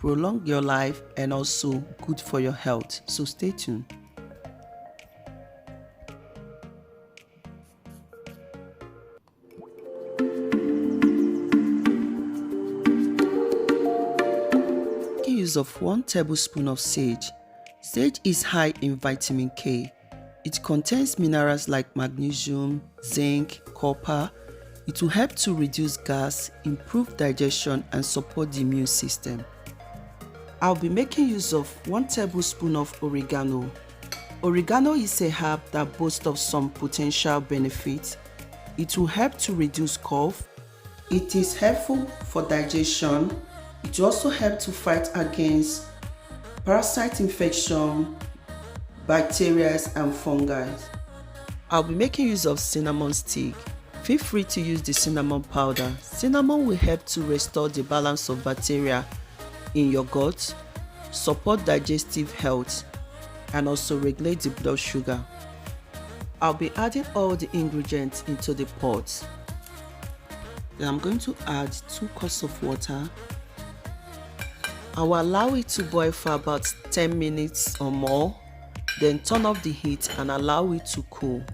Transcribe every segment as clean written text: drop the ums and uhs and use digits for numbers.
prolong your life and also good for your health. So stay tuned. Use of 1 tablespoon of sage. Sage is high in vitamin K. It contains minerals like magnesium, zinc, copper. It will help to reduce gas, improve digestion, and support the immune system. I'll be making use of 1 tablespoon of oregano. Oregano is a herb that boasts of some potential benefits. It will help to reduce cough. It is helpful for digestion. It will also help to fight against parasite infection, bacteria and fungi. I'll be making use of cinnamon stick. Feel free to use the cinnamon powder. Cinnamon will help to restore the balance of bacteria in your gut, support digestive health, and also regulate the blood sugar. I'll be adding all the ingredients into the pot. Then I'm going to add 2 cups of water. I will allow it to boil for about 10 minutes or more, then turn off the heat and allow it to cool.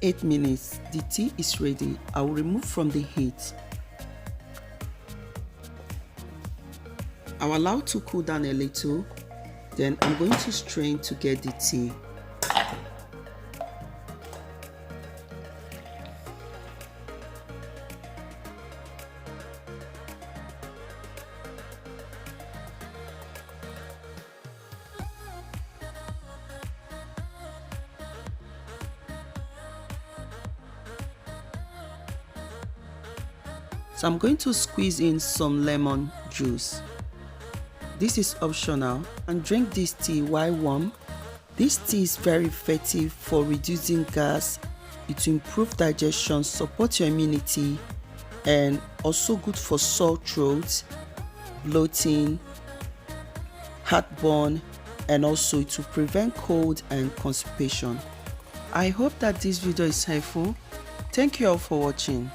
Eight minutes, the tea is ready. I will remove from the heat. I will allow it to cool down a little, then I'm going to strain to get the tea. So I'm going to squeeze in some lemon juice. This is optional, and drink this tea while warm. This tea is very effective for reducing gas. It will improve digestion, support your immunity, and also good for sore throat, bloating, heartburn, and also it will prevent cold and constipation. I hope that this video is helpful. Thank you all for watching.